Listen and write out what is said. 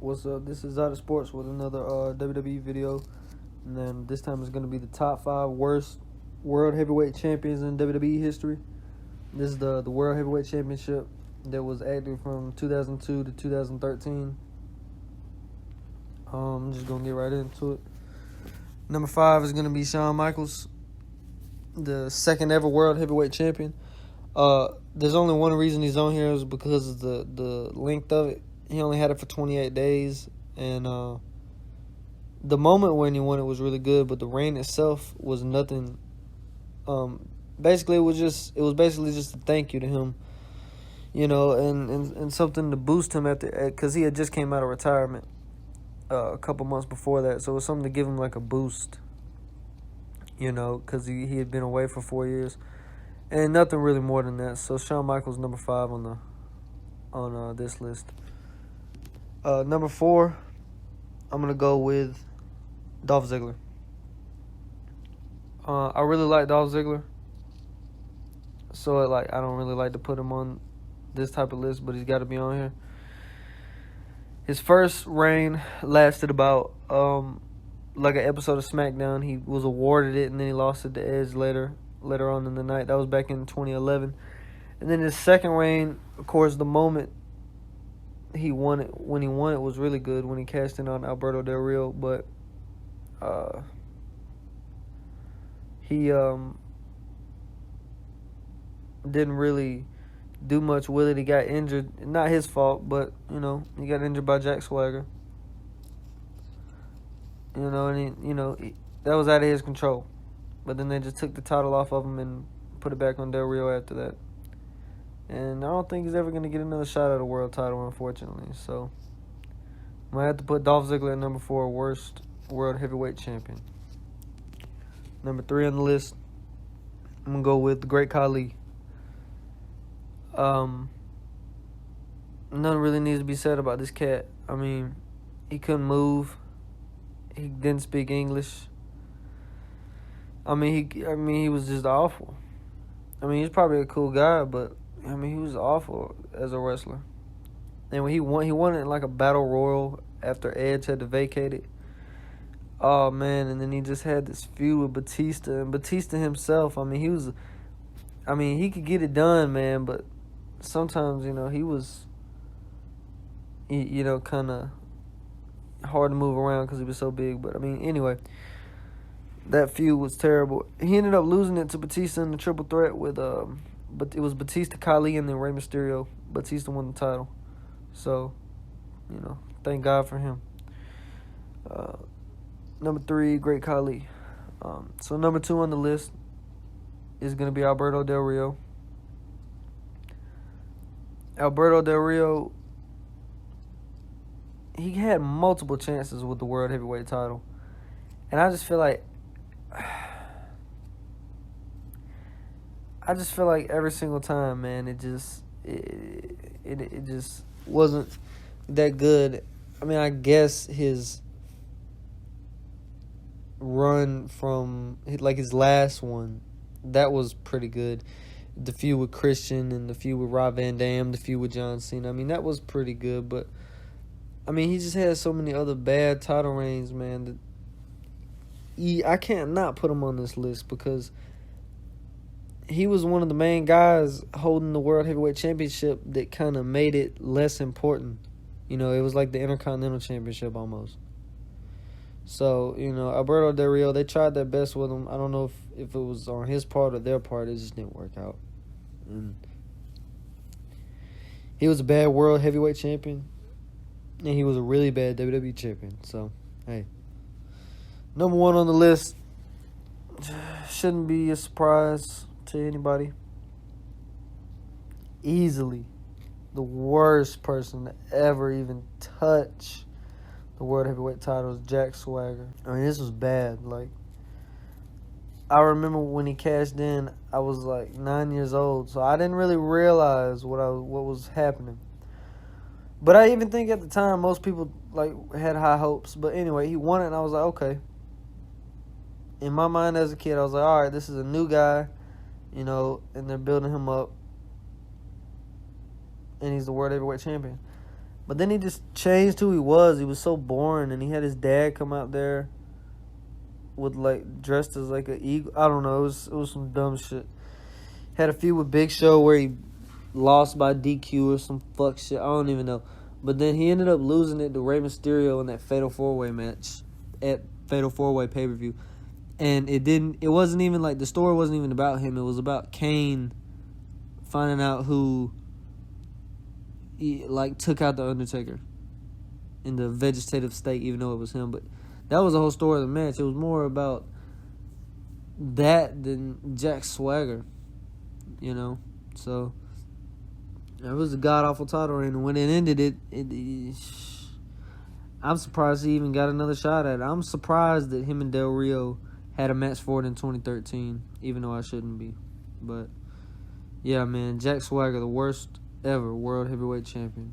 What's up? This is Out of Sports with another WWE video. And then this time it's going to be the top 5 worst world heavyweight champions in WWE history. This is the World Heavyweight Championship that was active from 2002 to 2013. I'm just going to get right into it. Number 5 is going to be Shawn Michaels, the second ever world heavyweight champion. There's only one reason he's on here is because of the length of it. He only had it for 28 days, and the moment when he won it was really good, but the reign itself was nothing. Basically, it was basically just a thank you to him, and something to boost him because he had just came out of retirement a couple months before that, so it was something to give him like a boost, because he had been away for 4 years, and nothing really more than that. So Shawn Michaels number 5 on this list. Number 4, I'm gonna go with Dolph Ziggler. I really like Dolph Ziggler, so I don't really like to put him on this type of list, but he's got to be on here. His first reign lasted about like an episode of SmackDown. He was awarded it, and then he lost it to Edge later on in the night. That was back in 2011. And then his second reign, of course, the moment he won it, when he won it, was really good when he cashed in on Alberto Del Rio, but he didn't really do much with it. He got injured. Not his fault, but he got injured by Jack Swagger. And that was out of his control. But then they just took the title off of him and put it back on Del Rio after that. And I don't think he's ever going to get another shot at a world title, unfortunately. So I'm going to have to put Dolph Ziggler at number 4, worst world heavyweight champion. Number 3 on the list, I'm going to go with the great Khali. Nothing really needs to be said about this cat. I mean, he couldn't move. He didn't speak English. He was just awful. He's probably a cool guy, but he was awful as a wrestler. And when he won it in like a battle royal after Edge had to vacate it. Oh man, and then he just had this feud with Batista, and Batista himself, he could get it done, man, but sometimes, he was kind of hard to move around because he was so big. But anyway, that feud was terrible. He ended up losing it to Batista in the triple threat with but it was Batista, Khali, and then Rey Mysterio. Batista won the title. So, thank God for him. Number 3, great Khali. So number 2 on the list is going to be Alberto Del Rio. Alberto Del Rio, he had multiple chances with the world heavyweight title. And I just feel like every single time, man, it just wasn't that good. I guess his run from his last one, that was pretty good. The feud with Christian and the feud with Rob Van Dam, the feud with John Cena. That was pretty good, but he just had so many other bad title reigns, man, that I can't not put him on this list because he was one of the main guys holding the World Heavyweight Championship that kind of made it less important. It was like the Intercontinental Championship almost. So, Alberto Del Rio, they tried their best with him. I don't know if it was on his part or their part. It just didn't work out. And he was a bad World Heavyweight Champion, and he was a really bad WWE Champion. So, hey. Number 1 on the list shouldn't be a surprise to anybody. Easily the worst person to ever even touch the World Heavyweight title is Jack Swagger. This was bad. I remember when he cashed in, I was like 9 years old, so I didn't really realize what was happening. But I even think at the time most people had high hopes. But anyway, he won it, and I was like, okay. In my mind as a kid, I was like, all right, this is a new guy, and they're building him up, and he's the World Heavyweight Champion. But then he just changed who he was. He was so boring, and he had his dad come out there with like dressed as like an eagle. I don't know. It was some dumb shit. Had a feud with Big Show where he lost by DQ or some fuck shit. I don't even know. But then he ended up losing it to Rey Mysterio in that Fatal 4-Way match at Fatal 4-Way pay-per-view. And it wasn't even like, the story wasn't even about him. It was about Kane finding out who took out the Undertaker in the vegetative state, even though it was him. But that was the whole story of the match. It was more about that than Jack Swagger, you know. So it was a god awful title reign, and when it ended, I'm surprised he even got another shot at it. I'm surprised that him and Del Rio had a match for it in 2013, even though I shouldn't be. But yeah, man, Jack Swagger, the worst ever World Heavyweight Champion.